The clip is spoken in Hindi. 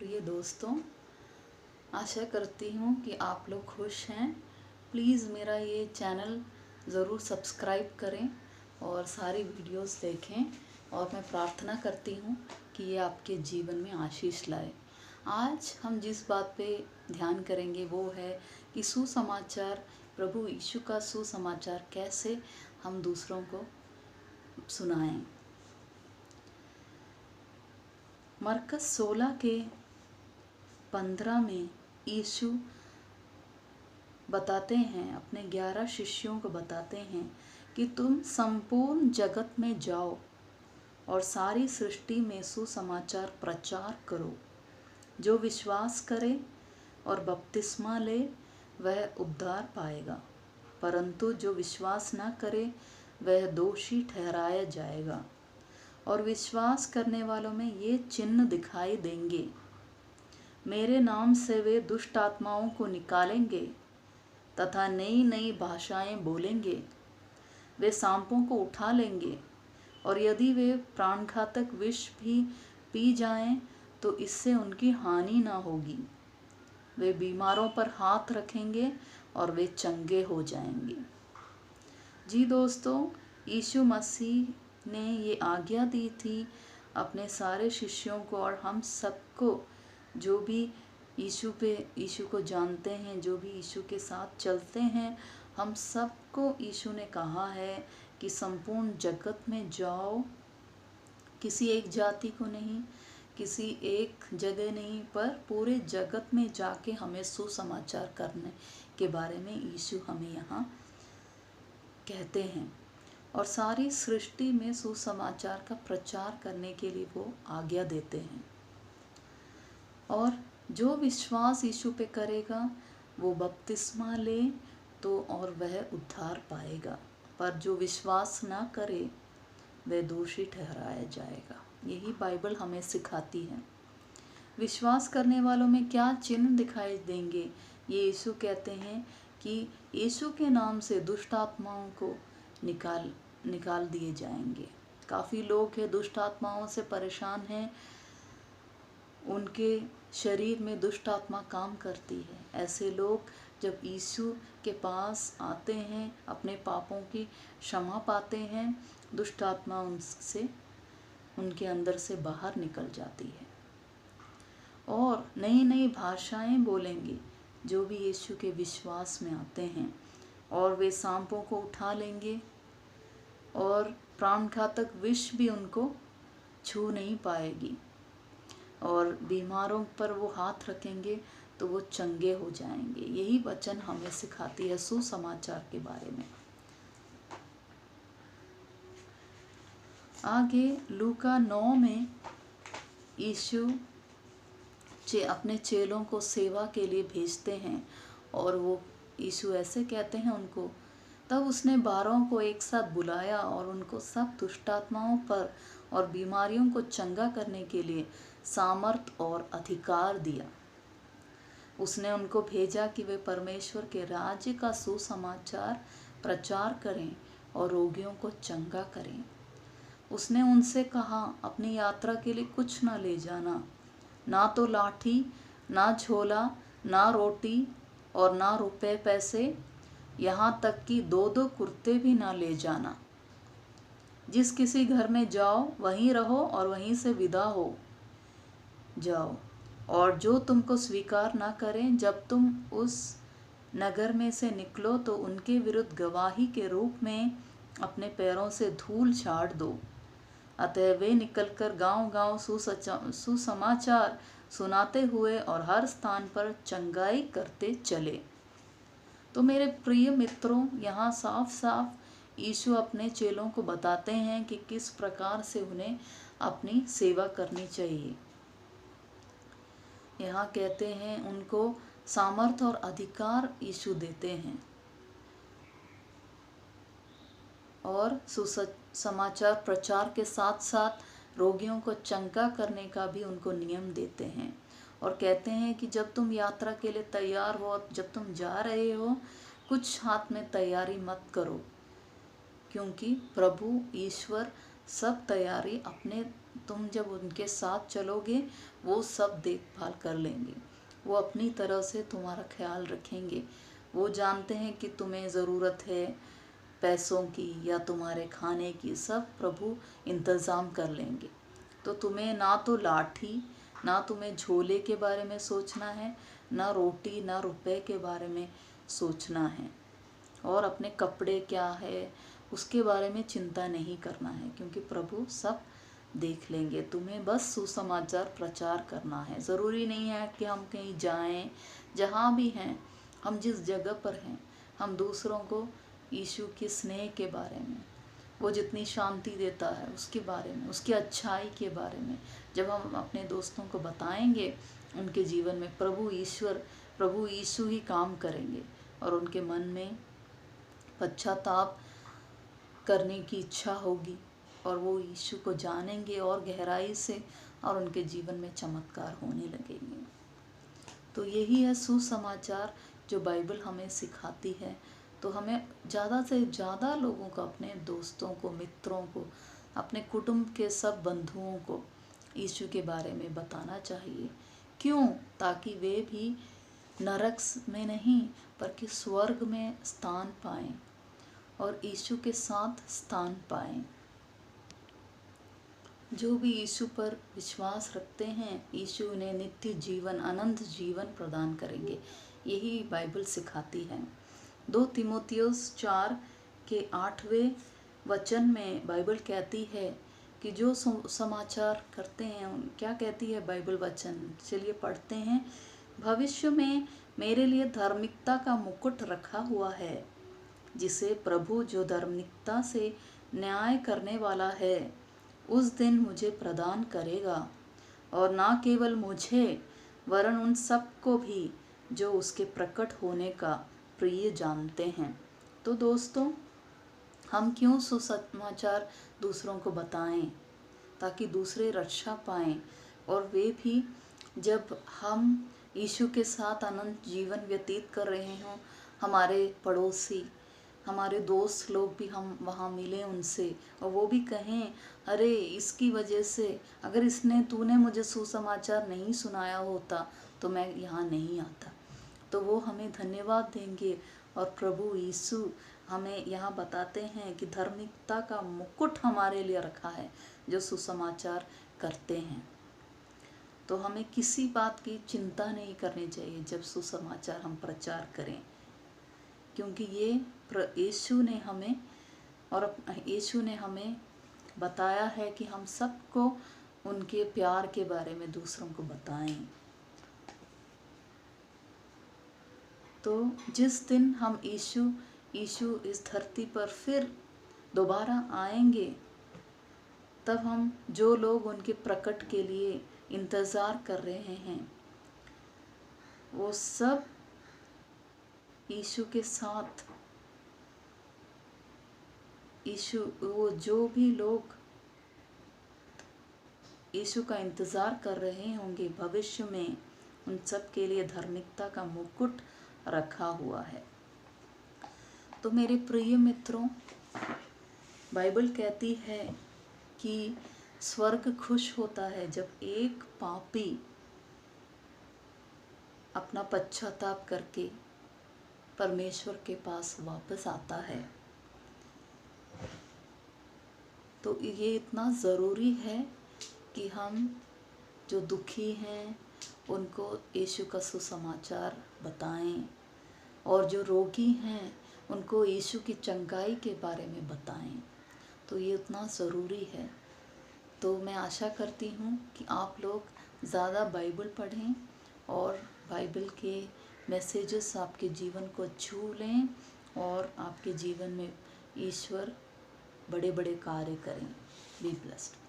प्रिय दोस्तों, आशा करती हूँ कि आप लोग खुश हैं। प्लीज़ मेरा ये चैनल ज़रूर सब्सक्राइब करें और सारी वीडियोस देखें और मैं प्रार्थना करती हूँ कि ये आपके जीवन में आशीष लाए। आज हम जिस बात पे ध्यान करेंगे वो है कि सुसमाचार, प्रभु यीशु का सुसमाचार कैसे हम दूसरों को सुनाएं। मरकस 16 के 15 में यीशु बताते हैं, अपने 11 शिष्यों को बताते हैं कि तुम संपूर्ण जगत में जाओ और सारी सृष्टि में सुसमाचार प्रचार करो। जो विश्वास करे और बपतिस्मा ले वह उद्धार पाएगा, परंतु जो विश्वास न करे वह दोषी ठहराया जाएगा। और विश्वास करने वालों में ये चिन्ह दिखाई देंगे, मेरे नाम से वे दुष्ट आत्माओं को निकालेंगे तथा नई नई भाषाएं बोलेंगे, वे सांपों को उठा लेंगे और यदि वे प्राणघातक विष भी पी जाएं तो इससे उनकी हानि ना होगी। वे बीमारों पर हाथ रखेंगे और वे चंगे हो जाएंगे। जी दोस्तों, यीशु मसीह ने ये आज्ञा दी थी अपने सारे शिष्यों को और हम सबको, जो भी यीशु को जानते हैं, जो भी यीशु के साथ चलते हैं, हम सबको यीशु ने कहा है कि संपूर्ण जगत में जाओ। किसी एक जाति को नहीं, किसी एक जगह नहीं, पर पूरे जगत में जाके हमें सुसमाचार करने के बारे में यीशु हमें यहाँ कहते हैं और सारी सृष्टि में सुसमाचार का प्रचार करने के लिए वो आज्ञा देते हैं। और जो विश्वास यीशु पे करेगा वो बपतिस्मा ले तो और वह उद्धार पाएगा, पर जो विश्वास ना करे वह दोषी ठहराया जाएगा। यही बाइबल हमें सिखाती है। विश्वास करने वालों में क्या चिन्ह दिखाई देंगे? ये यीशु कहते हैं कि यीशु के नाम से दुष्ट आत्माओं को निकाल दिए जाएंगे। काफ़ी लोग हैं दुष्ट आत्माओं से परेशान हैं, उनके शरीर में दुष्ट आत्मा काम करती है। ऐसे लोग जब यीशु के पास आते हैं, अपने पापों की क्षमा पाते हैं, दुष्ट आत्मा उनसे, उनके अंदर से बाहर निकल जाती है और नई नई भाषाएं बोलेंगे जो भी यीशु के विश्वास में आते हैं। और वे सांपों को उठा लेंगे और प्राणघातक विष भी उनको छू नहीं पाएगी और बीमारों पर वो हाथ रखेंगे तो वो चंगे हो जाएंगे। यही वचन हमें सिखाती है सुसमाचार के बारे में। आगे लूका 9 में यीशु अपने चेलों को सेवा के लिए भेजते हैं और वो यीशु ऐसे कहते हैं उनको, तब उसने 12 को एक साथ बुलाया और उनको सब दुष्टात्माओं पर और बीमारियों को चंगा करने के लिए सामर्थ और अधिकार दिया। उसने उनको भेजा कि वे परमेश्वर के राज्य का सुसमाचार प्रचार करें और रोगियों को चंगा करें। उसने उनसे कहा, अपनी यात्रा के लिए कुछ न ले जाना, ना तो लाठी, ना झोला, ना रोटी और ना रुपए पैसे, यहाँ तक कि 2-2 कुर्ते भी ना ले जाना। जिस किसी घर में जाओ वहीं रहो और वहीं से विदा हो जाओ। और जो तुमको स्वीकार ना करें, जब तुम उस नगर में से निकलो तो उनके विरुद्ध गवाही के रूप में अपने पैरों से धूल झाड़ दो। अतः वे निकलकर गांव-गांव सुसमाचार सुनाते हुए और हर स्थान पर चंगाई करते चले। तो मेरे प्रिय मित्रों, यहाँ साफ साफ यीशु अपने चेलों को बताते हैं कि किस प्रकार से उन्हें अपनी सेवा करनी चाहिए। यहाँ कहते हैं उनको सामर्थ और अधिकार यीशु देते हैं और सुसमाचार प्रचार के साथ साथ रोगियों को चंगा करने का भी उनको नियम देते हैं और कहते हैं कि जब तुम यात्रा के लिए तैयार हो, जब तुम जा रहे हो, कुछ हाथ में तैयारी मत करो, क्योंकि प्रभु ईश्वर सब तैयारी अपने तुम जब उनके साथ चलोगे वो सब देखभाल कर लेंगे, वो अपनी तरह से तुम्हारा ख्याल रखेंगे। वो जानते हैं कि तुम्हें ज़रूरत है पैसों की या तुम्हारे खाने की, सब प्रभु इंतज़ाम कर लेंगे। तो तुम्हें ना तो लाठी, ना तुम्हें झोले के बारे में सोचना है, ना रोटी ना रुपए के बारे में सोचना है, और अपने कपड़े क्या है उसके बारे में चिंता नहीं करना है, क्योंकि प्रभु सब देख लेंगे। तुम्हें बस सुसमाचार प्रचार करना है। ज़रूरी नहीं है कि हम कहीं जाएं, जहाँ भी हैं, हम जिस जगह पर हैं, हम दूसरों को यीशु के स्नेह के बारे में, वो जितनी शांति देता है उसके बारे में, उसकी अच्छाई के बारे में जब हम अपने दोस्तों को बताएंगे, उनके जीवन में प्रभु यीशु ही काम करेंगे और उनके मन में पश्चाताप करने की इच्छा होगी और वो यीशु को जानेंगे और गहराई से, और उनके जीवन में चमत्कार होने लगेंगे। तो यही है सुसमाचार जो बाइबल हमें सिखाती है। तो हमें ज़्यादा से ज़्यादा लोगों को, अपने दोस्तों को, मित्रों को, अपने कुटुंब के सब बंधुओं को यीशु के बारे में बताना चाहिए। क्यों? ताकि वे भी नरक में नहीं बल्कि स्वर्ग में स्थान पाएं और यीशु के साथ स्थान पाएं। जो भी यीशु पर विश्वास रखते हैं, यीशु उन्हें नित्य जीवन, अनंत जीवन प्रदान करेंगे। यही बाइबल सिखाती है। 2 तीमुथियुस 4 के 8वें वचन में बाइबल कहती है कि जो समाचार करते हैं, क्या कहती है बाइबल वचन, चलिए पढ़ते हैं। भविष्य में मेरे लिए धार्मिकता का मुकुट रखा हुआ है, जिसे प्रभु जो धार्मिकता से न्याय करने वाला है उस दिन मुझे प्रदान करेगा, और ना केवल मुझे वरन उन सब को भी जो उसके प्रकट होने का प्रिय जानते हैं। तो दोस्तों, हम क्यों सुसमाचार दूसरों को बताएं, ताकि दूसरे रक्षा पाएं और वे भी, जब हम यीशु के साथ अनंत जीवन व्यतीत कर रहे हों, हमारे पड़ोसी, हमारे दोस्त लोग भी, हम वहाँ मिलें उनसे और वो भी कहें, अरे इसकी वजह से, अगर तूने मुझे सुसमाचार नहीं सुनाया होता तो मैं यहाँ नहीं आता। तो वो हमें धन्यवाद देंगे। और प्रभु यीशु हमें यहाँ बताते हैं कि धार्मिकता का मुकुट हमारे लिए रखा है जो सुसमाचार करते हैं। तो हमें किसी बात की चिंता नहीं करनी चाहिए जब सुसमाचार हम प्रचार करें, क्योंकि ये यीशु ने हमें बताया है कि हम सबको उनके प्यार के बारे में दूसरों को बताएं। तो जिस दिन हम यीशु इस धरती पर फिर दोबारा आएंगे, तब हम, जो लोग उनके प्रकट के लिए इंतज़ार कर रहे हैं, वो सब यीशु के साथ, वो जो भी लोग यीशु का इंतज़ार कर रहे होंगे भविष्य में, उन सब के लिए धार्मिकता का मुकुट रखा हुआ है। तो मेरे प्रिय मित्रों, बाइबल कहती है कि स्वर्ग खुश होता है जब एक पापी अपना पश्चाताप करके परमेश्वर के पास वापस आता है। तो ये इतना ज़रूरी है कि हम जो दुखी हैं उनको यीशु का सुसमाचार बताएं, और जो रोगी हैं उनको यीशु की चंगाई के बारे में बताएं। तो ये उतना ज़रूरी है। तो मैं आशा करती हूँ कि आप लोग ज़्यादा बाइबल पढ़ें और बाइबल के मैसेजेस आपके जीवन को छू लें और आपके जीवन में ईश्वर बड़े बड़े कार्य करें। Be blessed.